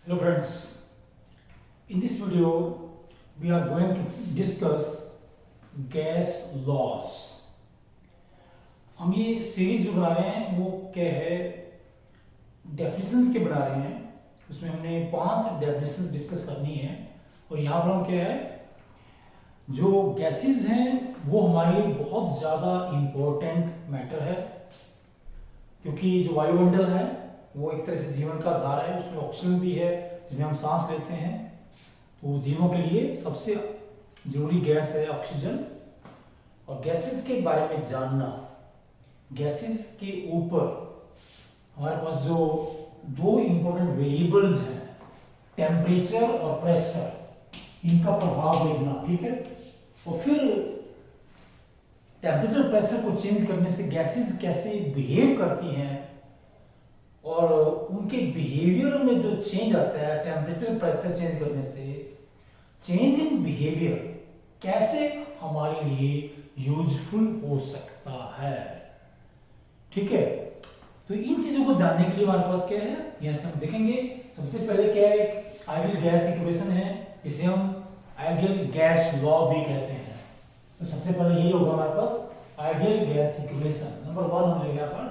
Hello friends, in this video we are going to discuss gas laws. हम ये series जो बना रहे हैं वो क्या है, डेफिनेशंस के बना रहे हैं. उसमें हमने 5 डेफिनेशंस डिस्कस करनी है. और यहाँ पर हम क्या है, जो गैसेस हैं वो हमारे लिए बहुत ज़्यादा इम्पोर्टेंट मैटर है, क्योंकि जो वायुमंडल है वो एक तरह से जीवन का आधार है. उसमें ऑक्सीजन भी है जिन्हें हम सांस लेते हैं. तो जीवों के लिए सबसे जरूरी गैस है ऑक्सीजन. और गैसेस के बारे में जानना, गैसेस के ऊपर हमारे पास जो 2 इंपॉर्टेंट वेरिएबल्स हैं, टेम्परेचर और प्रेशर, इनका प्रभाव देखना. ठीक है. और फिर टेम्परेचर प्रेशर को चेंज करने से गैसेस कैसे बिहेव करती हैं और उनके बिहेवियर में जो चेंज आता है टेम्परेचर प्रेशर चेंज करने से, चेंज इन बिहेवियर कैसे हमारे लिए यूजफुल हो सकता है. ठीक है. तो इन चीजों को जानने के लिए हमारे पास क्या है, यहां से हम देखेंगे. सबसे पहले क्या है, एक आइडियल गैस इक्वेशन है जिसे हम आइडियल गैस लॉ भी कहते हैं. तो सबसे पहले यही होगा हमारे पास आइडियल गैस इक्वेशन. नंबर 1 हम लेंगे यहाँ पर.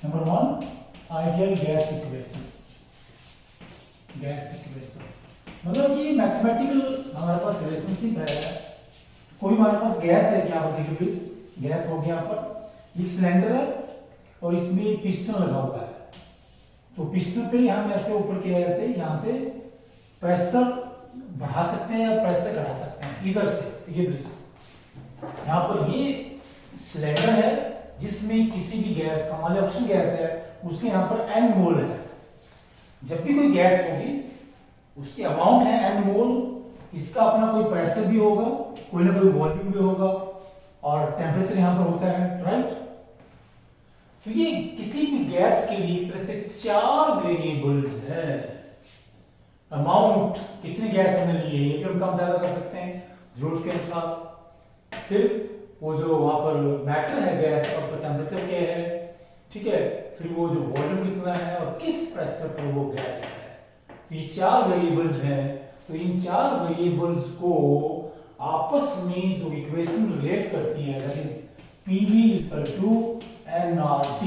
Number 1 ideal gas equation. Gas equation मतलब कि मैथमेटिकल हमारे पास रिलेशनशिप है. कोई हमारे पास गैस है, क्या आप देखिए प्लीज. गैस हो गया यहाँ पर, एक सिलेंडर है और इसमें पिस्टन लगा हुआ है. तो पिस्टन पे हम ऐसे ऊपर के ऐसे यहाँ से प्रेशर बढ़ा सकते हैं या प्रेशर घटा सकते हैं, इधर से. देखिए प्लीज, यहाँ पर ये सिलेंडर है जिसमें किसी भी गैस का, मान लीजिए ऑक्सीजन गैस है, उसके यहाँ पर n मोल है. जब भी कोई गैस होगी उसकी अमाउंट है n मोल. इसका अपना कोई प्रेशर भी होगा, कोई ना कोई वॉल्यूम भी होगा और टेम्परेचर यहाँ पर होता है. राइट. तो ये किसी भी गैस के लिए इस तरह से 4 वेरिएबल्स है. अमाउंट, कितनी गैस हमें लिए, ये भी हम कम ज्यादा कर सकते हैं जरूरत के अनुसार. फिर वो जो वहां पर मैटर है गैस का, उसका टेम्परेचर क्या है. ठीक है. फिर वो जो वॉल्यूम कितना है और किस प्रेशर पर वो गैस है. तो ये 4 वेरिएबल्स हैं. तो इन 4 वेरिएबल्स को आपस में जो इक्वेशन रिलेट करती है, दैट इज PV = nRT.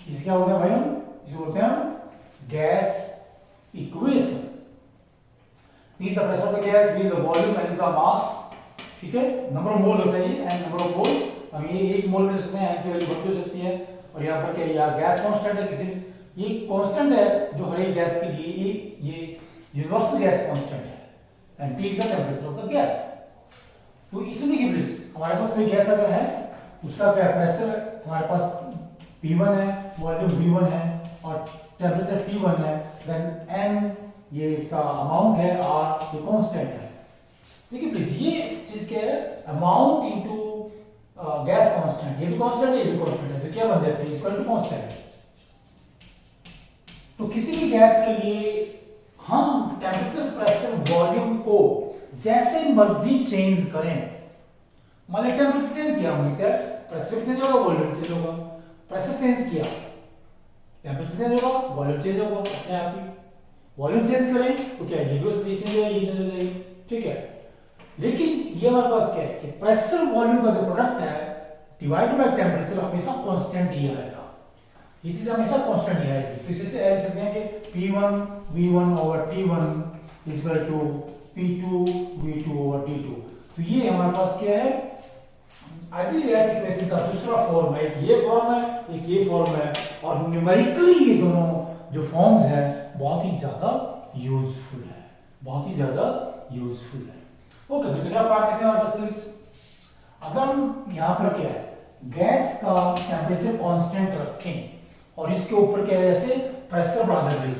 इसे क्या बोलते हैं भाई, हम इसे बोलते हैं gas equation. P is the pressure of the gas, V is the volume, N is the mass. ठीक है. नंबर ऑफ मोल होता है ये, N नंबर ऑफ मोल. अब ये 1 मोल में इसमें N की वैल्यू बढ़ती हो सकती है. और यहाँ पर क्या है, यार गैस कांस्टेंट है, किसी ये कांस्टेंट है जो हर एक गैस के लिए ये यूनिवर्सल गैस कांस्टेंट है. And T is the temperature of the gas. तो इसमें देखिए प्लीज, हमारे पास कोई गैस अगर है, उसका क्या प्रेशर हमारे पास P1 है, वॉल्यूम V1 है और टेम्परेचर T1 है. देन N ये इसका अमाउंट है, R ये कांस्टेंट है. देखिए प्लीज, ये चीज क्या है, अमाउंट इनटू गैस कांस्टेंट. ये भी कांस्टेंट है, ये भी कांस्टेंट है. तो क्या बन जाता है, इक्वल टू कांस्टेंट. तो किसी भी गैस के लिए हम टेम्परेचर प्रेशर वॉल्यूम को जैसे मर्जी चेंज करें. मान लीजिए टेम्परेचर चेंज किया हमने, क्या प्रेशर चेंज होगा, वॉल्यूम चेंज होगा. प्रेशर चेंज किया, टेम्परेचर चेंज होगा, वॉल्यूम चेंज होगा अपने आप ही. वॉल्यूम चेंज करें तो क्या, ये भी उसमें चेंज हो जाएगी, ये चेंज हो जाएगी. ठीक है. लेकिन ये हमारे पास क्या है कि प्रेशर वॉल्यूम का जो प्रोडक्ट है डिवाइडेड बाय टेम्परेचर हमेशा कांस्टेंट ही आएगा. ये चीज हमेशा कांस्टेंट ही आएगी. तो इसे ऐसे लिख सकते हैं कि P1 V1 over T1 is equal to P2 V2 over T2. तो ये हमारे पास क्या है, आइडियल गैस इक्वेशन का दूसरा फॉर्म है. एक ये फॉर्म है, एक ये फॉर्म है. और न्यूमेरिकली ये दोनों जो फॉर्म्स हैं बहुत ही ज्यादा यूजफुल है, बहुत ही ज्यादा यूजफुल है. ओके. दूसरा पार्ट कैसे हमारे पास प्लीज, अगर हम यहाँ पर क्या है, गैस का टेम्परेचर कांस्टेंट रखें और इसके ऊपर क्या है, जैसे प्रेशर बढ़ा दें प्लीज.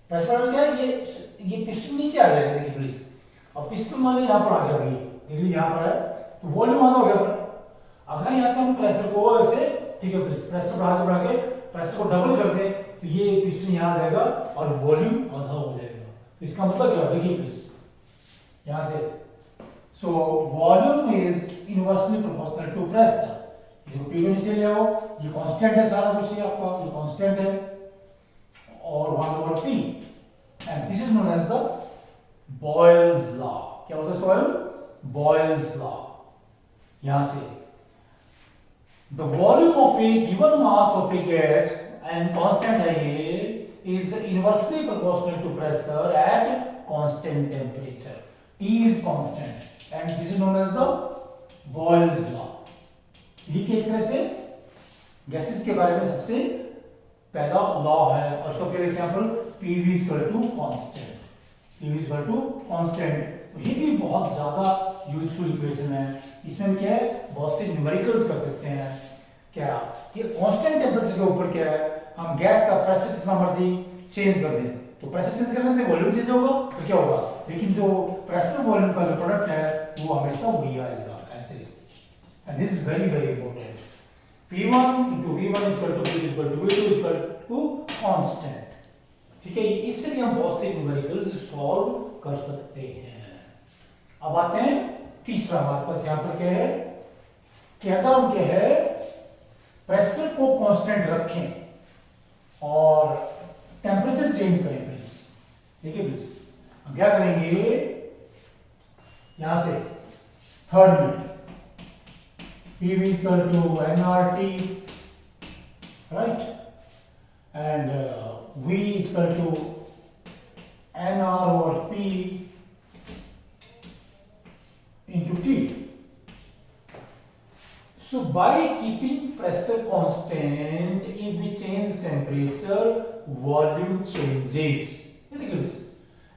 प्रेशर क्या है, ये पिस्टन नीचे आ जाएगा. देखिए प्लीज, और पिस्टन मान लीजिए यहाँ पर आ गया. देखिए यहाँ पर है तो वॉल्यूम आधा हो गया. अगर यहाँ से हम प्रेशर को ऐसे, ठीक है प्लीज, प्रेशर बढ़ा के प्रेशर को डबल कर दे तो ये पिस्टन यहाँ आ जाएगा और वॉल्यूम आधा हो जाएगा. तो इसका मतलब क्या, देखिए प्लीज यहाँ से, so volume is inversely proportional to pressure. देखो P को नीचे ले आओ, ये कांस्टेंट है, सारा कुछ ये आपका ये कांस्टेंट है. और 1/P बॉयल्स लॉ। क्या बोलते हैं इसको? Boyle's law. यहां से the volume of A given mass of A gas and constant है ये is inversely proportional to pressure at constant temperature. T is constant and this is known as the Boyle's law. ये एक तरह से gases के बारे में सबसे पहला लॉ है और उसका पहले example PV equal to constant. PV equal to constant ये भी बहुत ज्यादा यूजफुल इक्वेशन है। इसमें हम क्या है बहुत से न्यूमेरिकल्स कर सकते हैं। क्या कि कांस्टेंट टेंपरेचर के ऊपर क्या है हम गैस का प्रेशर जितना मर्जी चेंज कर दें तो प्रेशर चेंज करने से वॉल्यूम चेंज होगा तो क्या होगा, लेकिन जो प्रेशर वॉल्यूम का जो प्रोडक्ट है वो हमेशा वही आएगा ऐसे। And this is very very important. P1 into V1 is equal to P is equal to V2 is equal to constant। ठीक है, इससे भी हम बहुत से न्यूमेरिकल्स सॉल्व कर सकते हैं। अब आते हैं तीसरा, हमारे पास यहां पर क्या है कि अगर हम क्या है प्रेशर को कांस्टेंट रखें और टेम्परेचर चेंज करें प्लीज। ठीक है प्लीज, हम क्या करेंगे यहां से थर्ड में PV is equal to nRT, right, and V is equal to nR over P into T. So by keeping pressure constant, if we change temperature, volume changes। ये देखिए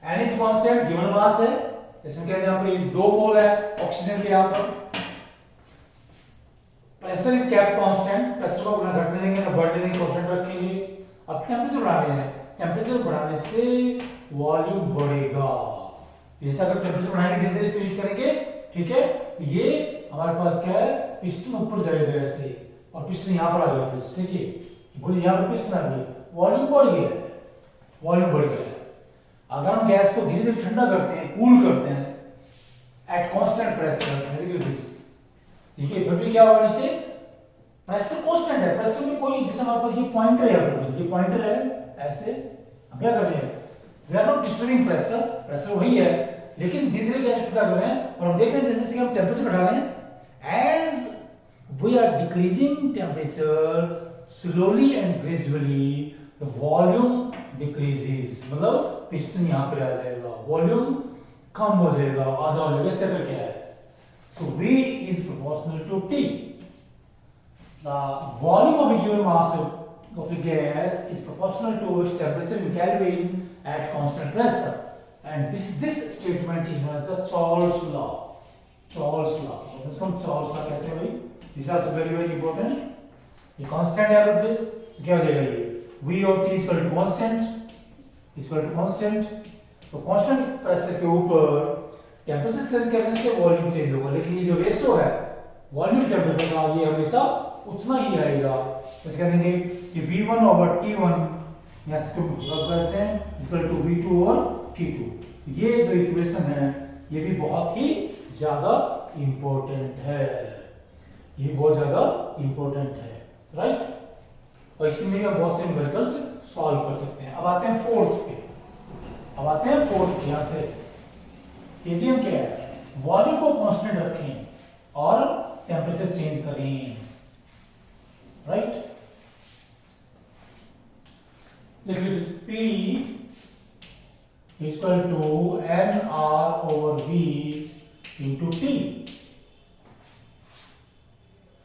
n is constant, given mass है, जैसे कहते हैं यहाँ पर ये 2 मोल है ऑक्सीजन के, यहाँ पर pressure is kept constant, pressure को ना घटने देंगे ना बढ़ने देंगे, कांस्टेंट रखेंगे। अब टेंपरेचर बढ़ाने हैं, टेंपरेचर बढ़ाने से वॉल्यूम बढ़ेगा। जैसे अगर टेंपरेचर बढ़ाएंगे धीरे धीरे इसको हीट करेंगे, ठीक है, तो ये हमारे पास क्या है पिस्टन ऊपर जाएगा ऐसे और पिस्टन यहाँ पर आ गया प्लस। ठीक है, बोलिए यहाँ पर पिस्टन आ गया, वॉल्यूम बढ़ गया, वॉल्यूम बढ़ गया। अगर हम गैस को धीरे धीरे ठंडा करते हैं, कूल करते हैं एट कांस्टेंट प्रेशर, ठीक है, फिर क्या होगा नीचे प्रेशर कांस्टेंट है, प्रेशर में कोई, जैसे हमारे पास ये पॉइंटर है, ये पॉइंटर है ऐसे, हम क्या कर रहे हैं we are not disturbing pressure, pressure वही है लेकिन धीरे धीरे गैस ठंडा कर रहे हैं और हम देख रहे हैं जैसे हम टेंपरेचर बढ़ा रहे हैं, as we are decreasing temperature slowly and gradually the volume decreases, मतलब पिस्टन यहां पर आ जाएगा, वॉल्यूम कम हो जाएगा, आधा हो जाएगा। इससे क्या है so V is proportional to T। The volume of a given mass of a gas is proportional to its temperature in Kelvin at constant pressure, and this statement is known as the Charles law। Charles law, इसको हम Charles law कहते हैं भाई। This is also very very important। ये constant है please, तो क्या हो जाएगा ये V of T is equal to constant, is equal to constant। तो constant प्रेशर के ऊपर टेंपरेचर चेंज करने से वॉल्यूम चेंज होगा, लेकिन ये जो रेशो है वॉल्यूम टेंपरेचर का ये हमेशा उतना ही आएगा। जैसे कहेंगे कि V1 over T1 यहां से रख करते हैं equal to V2 over T2। ये जो इक्वेशन है ये भी बहुत ही ज्यादा इंपॉर्टेंट है, ये बहुत ज्यादा इंपॉर्टेंट है, राइट। और इसमें हम बहुत से न्यूमेरिकल्स सॉल्व कर सकते हैं। अब आते हैं फोर्थ पे, यहां से यदि हम क्या है वॉल्यूम को कांस्टेंट रखें और टेंपरेचर चेंज करें, राइट। देख लीजिए P equal to nR over V into T।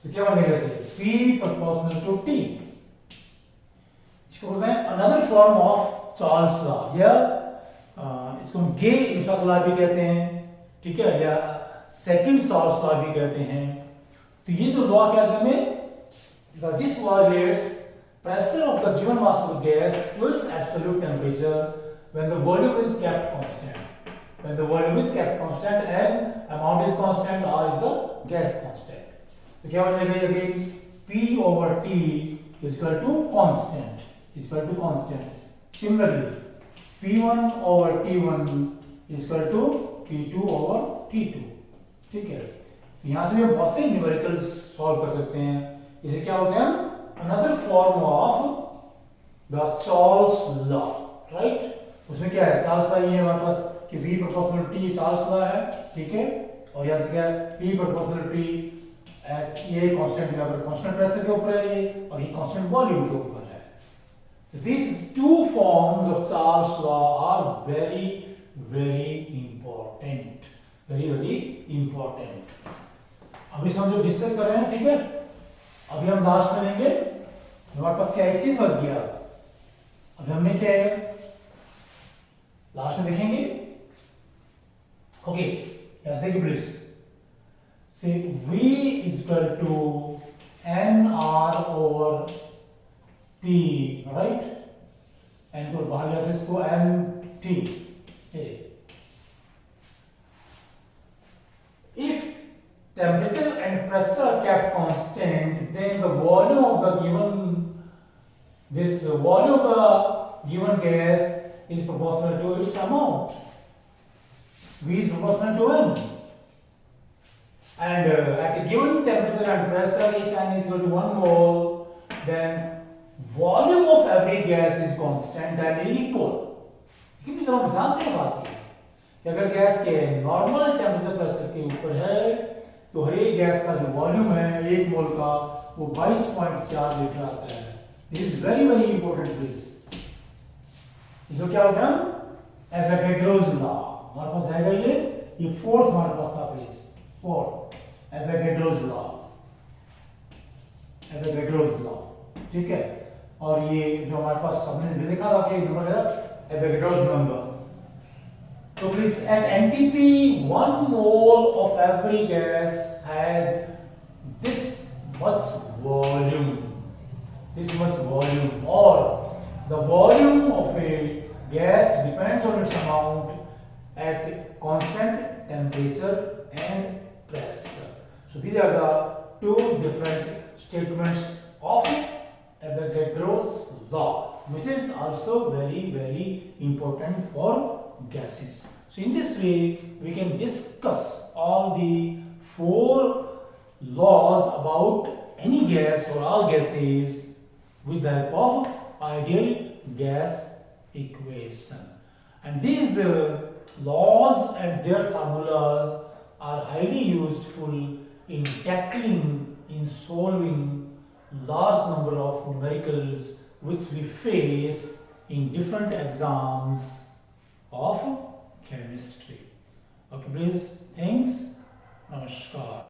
तो क्या बनेगा इसे P प्रोपोर्शनल टू T। इसको बोलते हैं another form of Charles law, या इसको हम गे-लुसाक लॉ भी कहते हैं, ठीक है, या सेकंड चार्ल्स लॉ भी कहते हैं। तो ये जो लॉ क्या है हमें this law relates pressure of the given mass of gas to its absolute temperature when the volume is kept constant, when the volume is kept constant and amount is constant, R is the gas constant। तो क्या हो जाएगा ये P over T is equal to constant, is equal to constant। Similarly P1 over T1 is equal to P2 over T2। ठीक है, यहां से भी बहुत से न्यूमेरिकल्स सॉल्व कर सकते हैं। इसे क्या बोलते हैं another form of the Charles law, right। उसमें क्या है चार्ल्स लॉ, ये हमारे पास कि V proportional T Charles law है, ठीक है, और यहाँ से क्या है P प्रोपोर्शनल T ये कांस्टेंट यहाँ पर कांस्टेंट प्रेशर के ऊपर है ये, और ये कांस्टेंट वॉल्यूम के ऊपर है. So these two forms of Charles law are very important, very important. अभी हम जो डिस्कस कर रहे हैं, ठीक है, अभी हम लास्ट में लेंगे. हमारे पास क्या एक चीज बच गया, अभी हमने क्या है लास्ट में देखेंगे. ओके, यस देखिए प्लीज. से V is equal to NR over P, right? N को बाहर ले आते इसको NT. If temperature and pressure are kept constant, then the volume of the volume of the given gas is proportional to its amount. V is proportional to N. And at a given temperature and pressure, if N is equal to 1 mole, then volume of every gas is constant and equal. क्योंकि जब हम जानते हैं बात ये कि अगर gas के नॉर्मल टेम्परेचर प्रेशर के ऊपर है तो हर एक गैस का जो वॉल्यूम है एक मोल का वो 22.4 लीटर आता है. This is very important. This इसको क्या होता है एवोगैड्रोस लॉ. हमारे पास रहेगा ये फोर्थ हमारे पास था please. Fourth Avogadro's law, Avogadro's law, ठीक है. और ये जो हमारे पास हमने भी देखा था कि नंबर है Avogadro's number. So please, at NTP, 1 mole of every gas has this much volume. This much volume, or the volume of a gas depends on its amount at constant temperature and pressure. So these are the two different statements of Avogadro's law, which is also very important for gases. So in this way we can discuss all the 4 laws about any gas or all gases with the help of ideal gas equation. And these laws and their formulas are highly useful in tackling, in solving large number of numericals which we face in different exams of chemistry. Okay, please. Thanks. Namaskar.